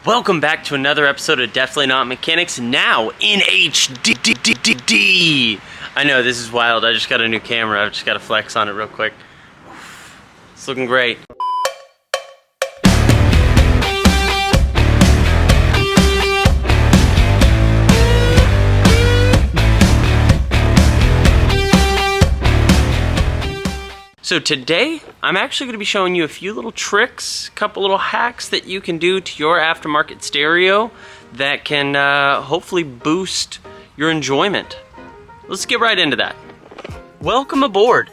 Welcome back to another episode of Definitely Not Mechanics, now in HD. I know, this is wild. I just got a new camera. I've just got to flex on it real quick. It's looking great. So today, I'm actually going to be showing you a few little tricks, a couple little hacks that you can do to your aftermarket stereo that can hopefully boost your enjoyment. Let's get right into that. Welcome aboard.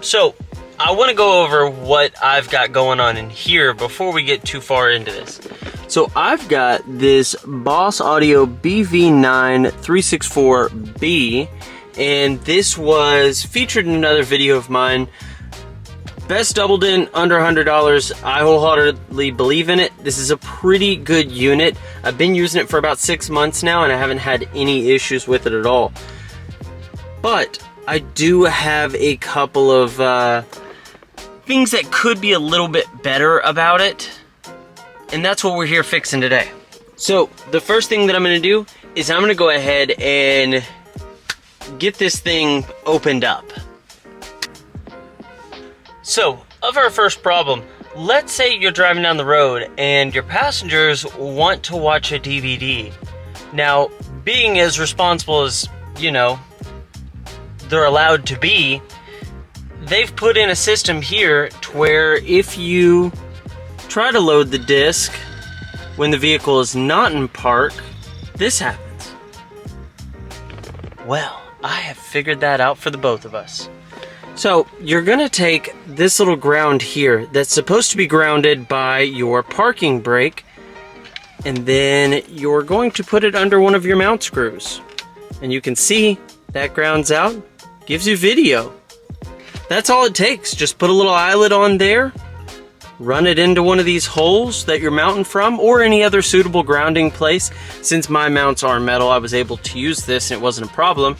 So I want to go over what I've got going on in here before we get too far into this. So I've got this Boss Audio BV9 364B. And this was featured in another video of mine. Best double din, under $100. I wholeheartedly believe in it. This is a pretty good unit. I've been using it for about 6 months now, and I haven't had any issues with it at all. But I do have a couple of things that could be a little bit better about it. And that's what we're here fixing today. So the first thing that I'm going to do is I'm going to go ahead and get this thing opened up. So, of our first problem, let's say you're driving down the road and your passengers want to watch a DVD. Now, being as responsible as, they're allowed to be, they've put in a system here to where if you try to load the disc when the vehicle is not in park, this happens. Well, I have figured that out for the both of us. So, you're going to take this little ground here that's supposed to be grounded by your parking brake, and then you're going to put it under one of your mount screws. And you can see that grounds out, gives you video. That's all it takes. Just put a little eyelet on there, run it into one of these holes that you're mounting from, or any other suitable grounding place. Since my mounts are metal, I was able to use this and it wasn't a problem.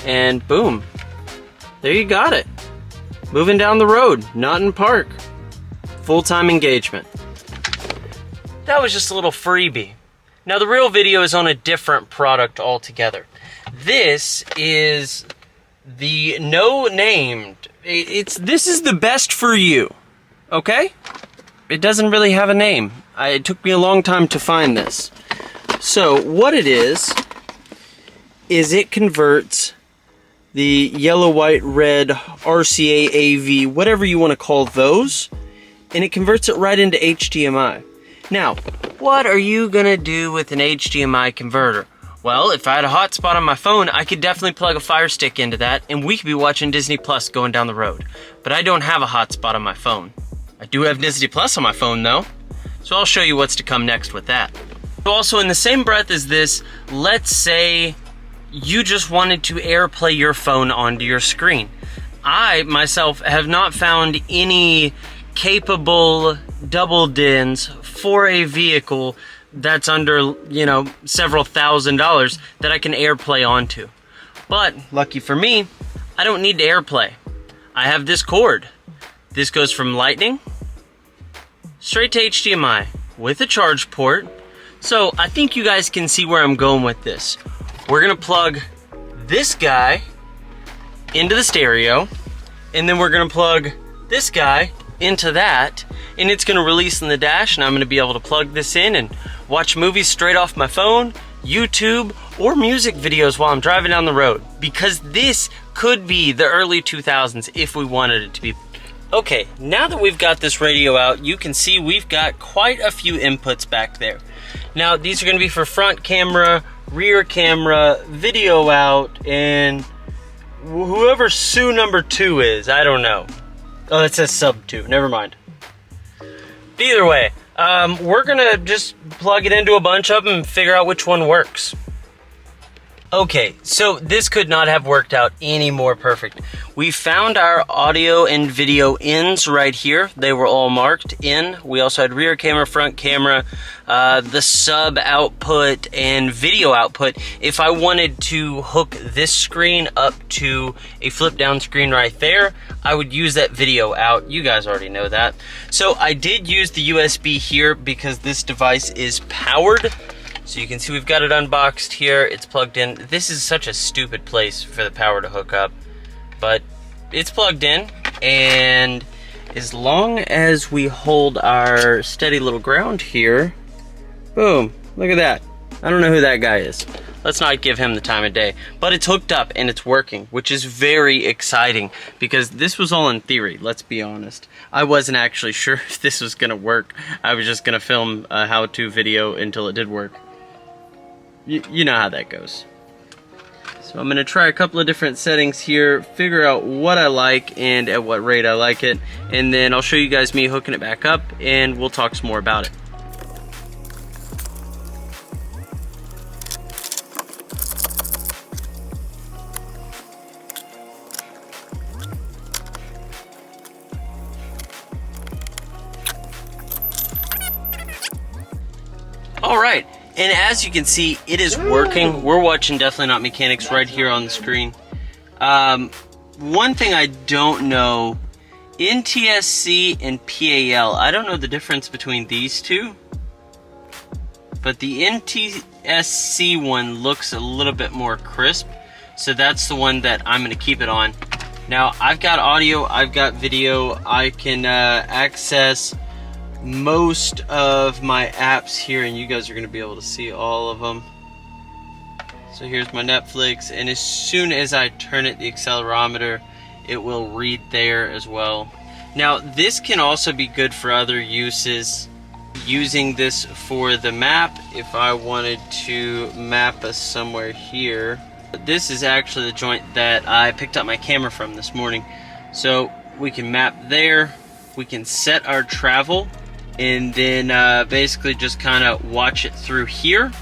And boom, there you got it. Moving down the road, not in park. Full-time engagement. That was just a little freebie. Now the real video is on a different product altogether. This is the no-named. This is the best for you, okay? It doesn't really have a name. It took me a long time to find this. So what it is it converts the yellow, white, red, RCA, AV, whatever you want to call those, and it converts it right into HDMI. Now, what are you going to do with an HDMI converter? Well, if I had a hotspot on my phone, I could definitely plug a Fire Stick into that, and we could be watching Disney Plus going down the road. But I don't have a hotspot on my phone. I do have Disney Plus on my phone, though, so I'll show you what's to come next with that. Also, in the same breath as this, let's say you just wanted to AirPlay your phone onto your screen. I, myself, have not found any capable double DINs for a vehicle that's under, several $1,000s that I can AirPlay onto. But, lucky for me, I don't need to AirPlay. I have this cord. This goes from Lightning straight to HDMI with a charge port. So, I think you guys can see where I'm going with this. We're gonna plug this guy into the stereo, and then we're gonna plug this guy into that, and it's gonna release in the dash, and I'm gonna be able to plug this in and watch movies straight off my phone, YouTube, or music videos while I'm driving down the road. Because this could be the early 2000s if we wanted it to be. Okay, now that we've got this radio out, you can see we've got quite a few inputs back there. Now, these are gonna be for front camera, rear camera, video out, and whoever Sue number 2 is, I don't know. Oh, it says sub 2, never mind. Either way, we're gonna just plug it into a bunch of them and figure out which one works. Okay, so this could not have worked out any more perfect. We found our audio and video ins right here. They were all marked in. We also had rear camera, front camera, the sub output, and video output. If I wanted to hook this screen up to a flip down screen right there, I would use that video out. You guys already know that. So I did use the USB here because this device is powered. So you can see we've got it unboxed here, it's plugged in. This is such a stupid place for the power to hook up, but it's plugged in, and as long as we hold our steady little ground here, boom, look at that. I don't know who that guy is. Let's not give him the time of day, but it's hooked up and it's working, which is very exciting because this was all in theory, let's be honest. I wasn't actually sure if this was gonna work. I was just gonna film a how-to video until it did work. You know how that goes. So I'm going to try a couple of different settings here, figure out what I like and at what rate I like it, and then I'll show you guys me hooking it back up and we'll talk some more about it. All right. And as you can see, it is working. We're watching Definitely Not Mechanics right here on the screen. One thing I don't know, NTSC and PAL, I don't know the difference between these two. But the NTSC one looks a little bit more crisp. So that's the one that I'm going to keep it on. Now, I've got audio, I've got video, I can access most of my apps here, and you guys are going to be able to see all of them. So here's my Netflix, and as soon as I turn it, the accelerometer, it will read there as well. Now this can also be good for other uses. Using this for the map, if I wanted to map us somewhere here. This is actually the joint that I picked up my camera from this morning. So we can map there, we can set our travel, and then basically just kind of watch it through here.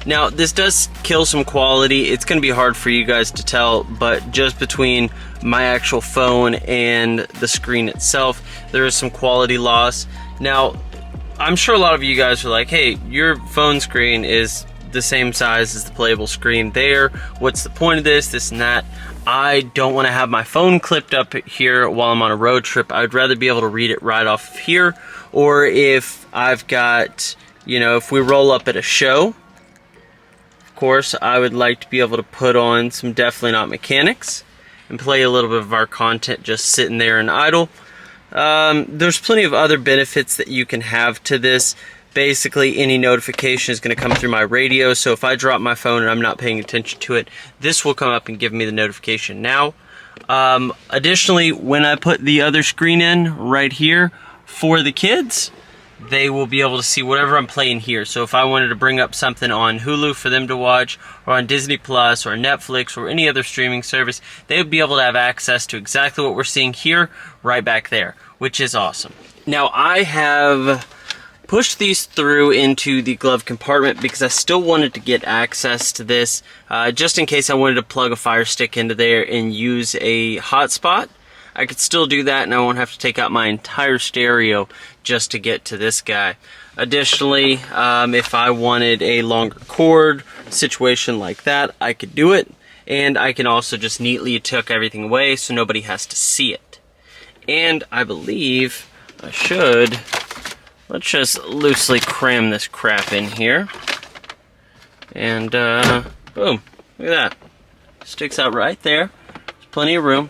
Now this does kill some quality. It's going to be hard for you guys to tell, but just between my actual phone and the screen itself, there is some quality loss. Now I'm sure a lot of you guys are like, hey, your phone screen is the same size as the playable screen there. What's the point of this and that? I don't want to have my phone clipped up here while I'm on a road trip. I'd rather be able to read it right off of here. Or if I've got, you know, if we roll up at a show, of course, I would like to be able to put on some Definitely Not Mechanics and play a little bit of our content just sitting there and idle. There's plenty of other benefits that you can have to this. Basically, any notification is going to come through my radio, so if I drop my phone and I'm not paying attention to it, this will come up and give me the notification now. Additionally, when I put the other screen in right here for the kids, they will be able to see whatever I'm playing here. So if I wanted to bring up something on Hulu for them to watch, or on Disney Plus, or Netflix, or any other streaming service, they would be able to have access to exactly what we're seeing here, right back there, which is awesome. Now, I have pushed these through into the glove compartment because I still wanted to get access to this, just in case I wanted to plug a Fire Stick into there and use a hotspot. I could still do that and I won't have to take out my entire stereo just to get to this guy. Additionally, if I wanted a longer cord situation like that, I could do it, and I can also just neatly tuck everything away so nobody has to see it. And I believe I should, let's just loosely cram this crap in here, and boom, look at that, sticks out right there. There's plenty of room.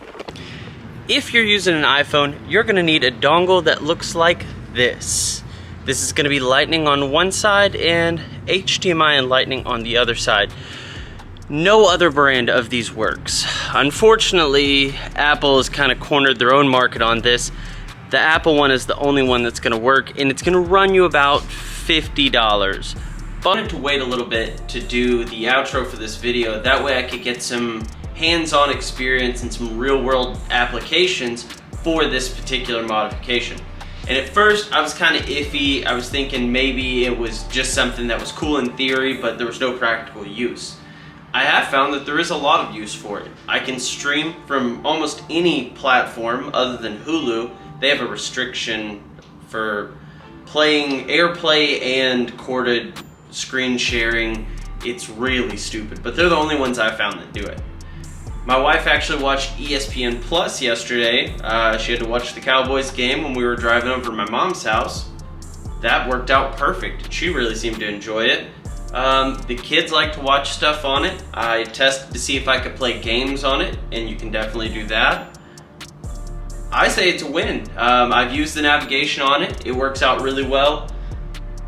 If you're using an iPhone, you're going to need a dongle that looks like this. This is going to be Lightning on one side and HDMI and Lightning on the other side. No other brand of these works. Unfortunately, Apple has kind of cornered their own market on this. The Apple one is the only one that's going to work, and it's going to run you about $50. But I wanted to wait a little bit to do the outro for this video. That way I could get some hands-on experience and some real-world applications for this particular modification. And at first I was kind of iffy. I was thinking maybe it was just something that was cool in theory, but there was no practical use. I have found that there is a lot of use for it. I can stream from almost any platform other than Hulu. They have a restriction for playing AirPlay and corded screen sharing. It's really stupid, but they're the only ones I've found that do it. My wife actually watched ESPN Plus yesterday. She had to watch the Cowboys game when we were driving over to my mom's house. That worked out perfect. She really seemed to enjoy it. The kids like to watch stuff on it. I tested to see if I could play games on it, and you can definitely do that. I say it's a win. I've used the navigation on it. It works out really well.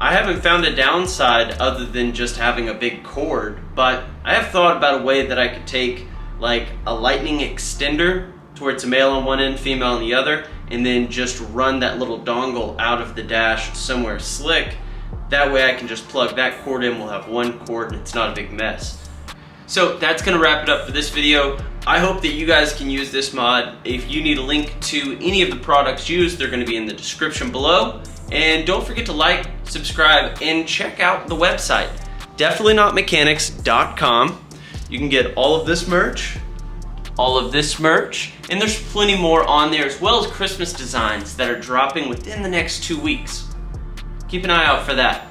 I haven't found a downside other than just having a big cord, but I have thought about a way that I could take like a lightning extender to where it's a male on one end, female on the other, and then just run that little dongle out of the dash somewhere slick. That way I can just plug that cord in, we'll have one cord, and it's not a big mess. So that's gonna wrap it up for this video. I hope that you guys can use this mod. If you need a link to any of the products used, they're gonna be in the description below. And don't forget to like, subscribe, and check out the website, definitely-not-mechanics.com. You can get all of this merch, and there's plenty more on there, as well as Christmas designs that are dropping within the next 2 weeks. Keep an eye out for that.